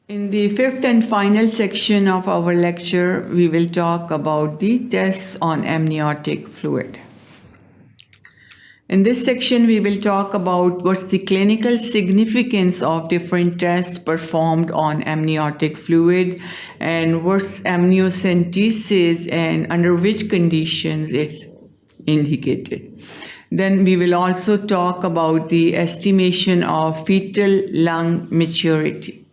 In the fifth and final section of our lecture, we will talk about the tests on amniotic fluid. In this section, we will talk about what's the clinical significance of different tests performed on amniotic fluid and what's amniocentesis and under which conditions it's indicated. Then we will also talk about the estimation of fetal lung maturity.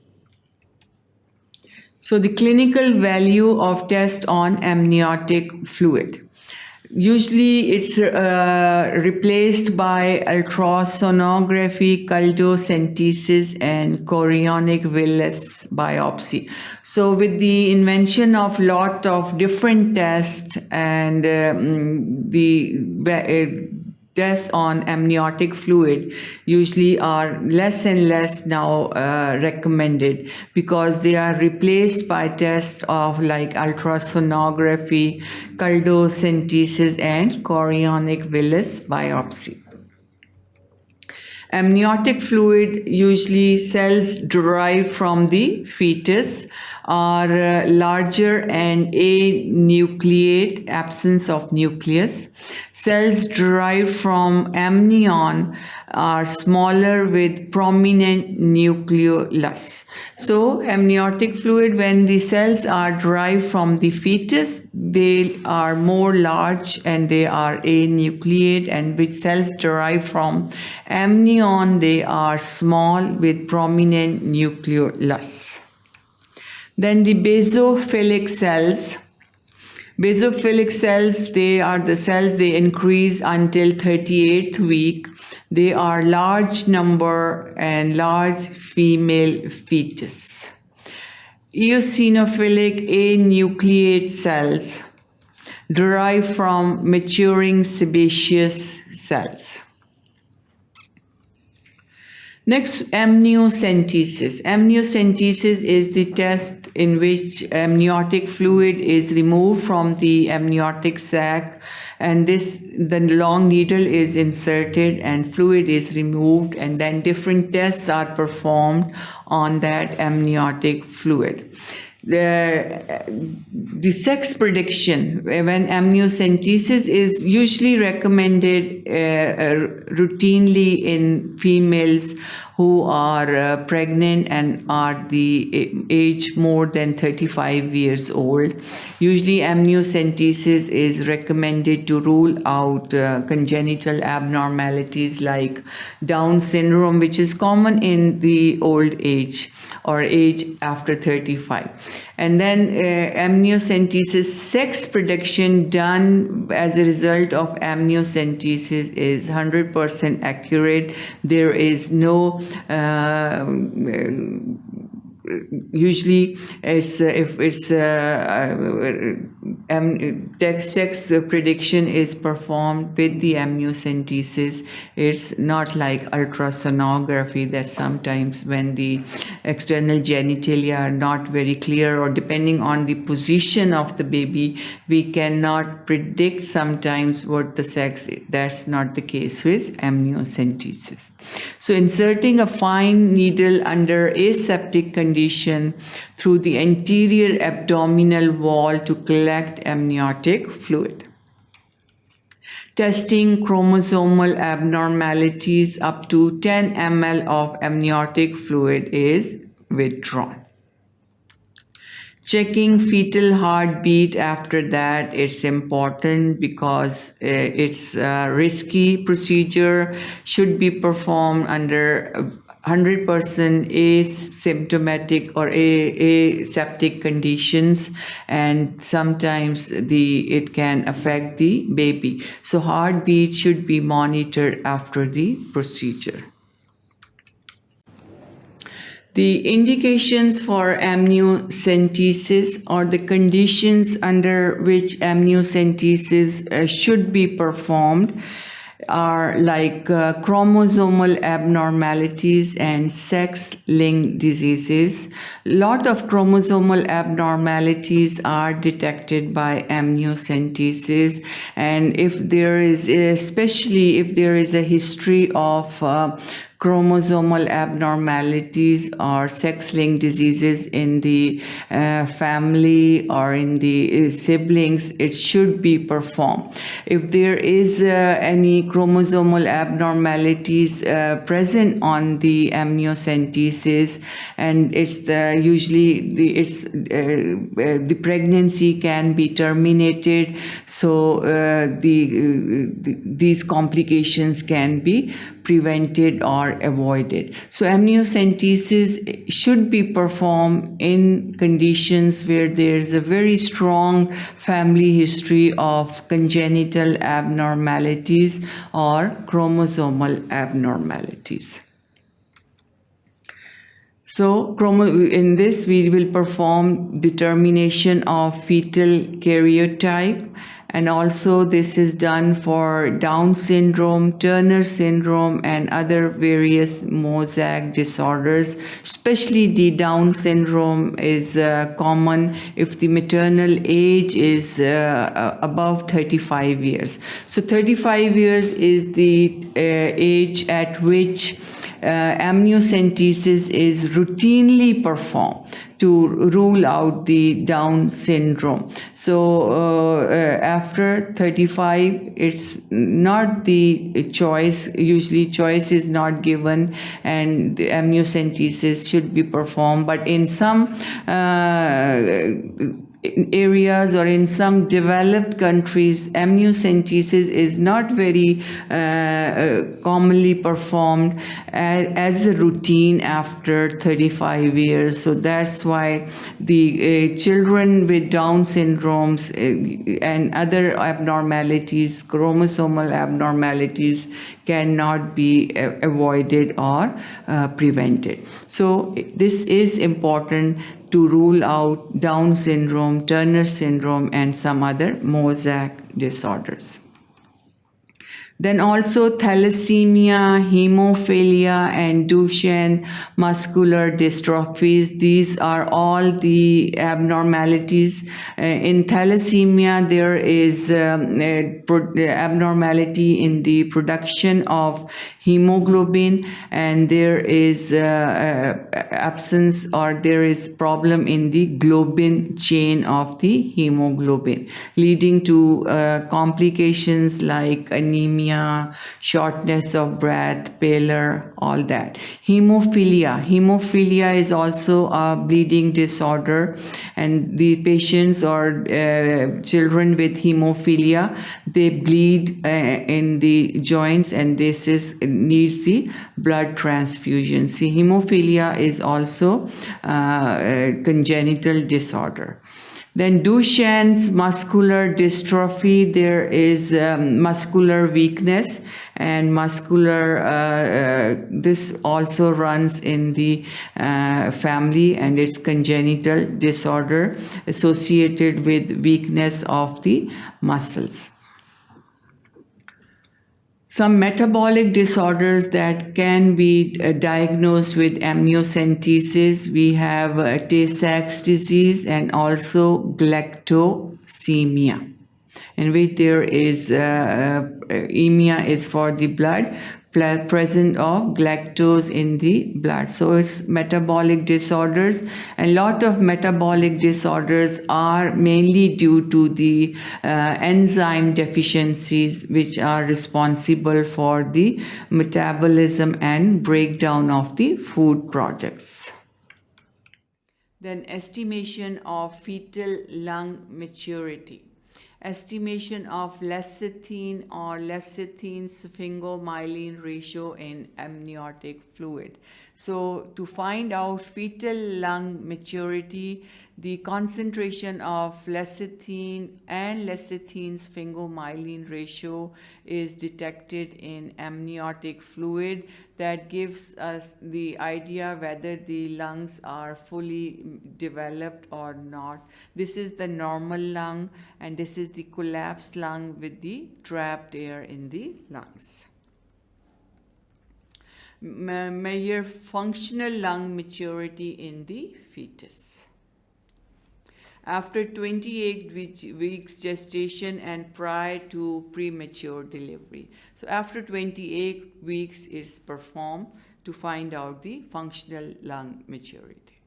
So the clinical value of test on amniotic fluid. Usually it's replaced by ultrasonography, caldocentesis, and chorionic villus biopsy. So with the invention of lot of different tests and the tests on amniotic fluid usually are less and less now recommended because they are replaced by tests of like ultrasonography, caldocentesis, and chorionic villus biopsy. Amniotic fluid, usually cells derived from the fetus, are larger and anucleate, absence of nucleus. Cells derived from amnion are smaller with prominent nucleolus. So amniotic fluid, when the cells are derived from the fetus, they are more large and they are anucleate, and with cells derived from amnion, they are small with prominent nucleolus. Then the basophilic cells. Basophilic cells, they are the cells, they increase until 38th week. They are large number and large female fetus. Eosinophilic anucleate cells derived from maturing sebaceous cells. Next, amniocentesis. Amniocentesis is the test in which amniotic fluid is removed from the amniotic sac, and the long needle is inserted and fluid is removed, and then different tests are performed on that amniotic fluid. The sex prediction when amniocentesis is usually recommended routinely in females who are pregnant and are the age more than 35 years old. Usually amniocentesis is recommended to rule out congenital abnormalities like Down syndrome, which is common in the old age or age after 35. And then amniocentesis sex prediction done as a result of amniocentesis is 100% accurate. There is no usually it's if it's sex prediction is performed with the amniocentesis. It's not like ultrasonography that sometimes when the external genitalia are not very clear or depending on the position of the baby, we cannot predict sometimes what the sex is. That's not the case with amniocentesis. So inserting a fine needle under aseptic condition through the anterior abdominal wall to collect amniotic fluid. Testing chromosomal abnormalities up to 10 ml of amniotic fluid is withdrawn. Checking fetal heartbeat after that is important because it's a risky procedure, should be performed under 100% asymptomatic or aseptic conditions, and sometimes it can affect the baby. So heartbeat should be monitored after the procedure. The indications for amniocentesis or the conditions under which amniocentesis should be performed are like chromosomal abnormalities and sex-linked diseases. Lot of chromosomal abnormalities are detected by amniocentesis, and if there is, especially if there is a history of chromosomal abnormalities or sex-linked diseases in the family or in the siblings, it should be performed. If there is any chromosomal abnormalities present on the amniocentesis, and it's usually the pregnancy can be terminated, so these complications can be prevented or avoided. So amniocentesis should be performed in conditions where there is a very strong family history of congenital abnormalities or chromosomal abnormalities. So in this we will perform determination of fetal karyotype, and also this is done for Down syndrome, Turner syndrome, and other various mosaic disorders. Especially the Down syndrome is common if the maternal age is above 35 years. So 35 years is the age at which amniocentesis is routinely performed to rule out the Down syndrome. So after 35, it's not the choice. Usually choice is not given and the amniocentesis should be performed. But in some areas or in some developed countries, amniocentesis is not very commonly performed as a routine after 35 years. So that's why the children with Down syndromes and other abnormalities, chromosomal abnormalities, cannot be avoided or prevented. So this is important to rule out Down syndrome, Turner syndrome, and some other mosaic disorders. Then also thalassemia, hemophilia, and Duchenne muscular dystrophies. These are all the abnormalities. In thalassemia, there is abnormality in the production of hemoglobin, and there is absence or there is problem in the globin chain of the hemoglobin, leading to complications like anemia, shortness of breath, pallor, all that. Hemophilia is also a bleeding disorder, and the patients or children with hemophilia, they bleed in the joints, and this needs the blood transfusion. See, hemophilia is also a congenital disorder. Then Duchenne's muscular dystrophy, there is muscular weakness and this also runs in the family, and it's congenital disorder associated with weakness of the muscles. Some metabolic disorders that can be diagnosed with amniocentesis, we have Tay-Sachs disease and also galactosemia, in which there is emia is for the blood, presence of galactose in the blood. So it's metabolic disorders, and a lot of metabolic disorders are mainly due to the enzyme deficiencies which are responsible for the metabolism and breakdown of the food products. Then estimation of fetal lung maturity. Estimation of lecithin or lecithin sphingomyelin ratio in amniotic fluid. So to find out fetal lung maturity, the concentration of lecithin and lecithin sphingomyelin ratio is detected in amniotic fluid. That gives us the idea whether the lungs are fully developed or not. This is the normal lung, and this is the collapsed lung with the trapped air in the lungs. Measure functional lung maturity in the fetus. after 28 weeks gestation and prior to premature delivery. So after 28 weeks is performed to find out the functional lung maturity.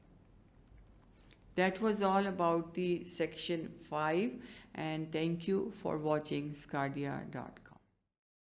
That was all about the section 5, and thank you for watching sqadia.com.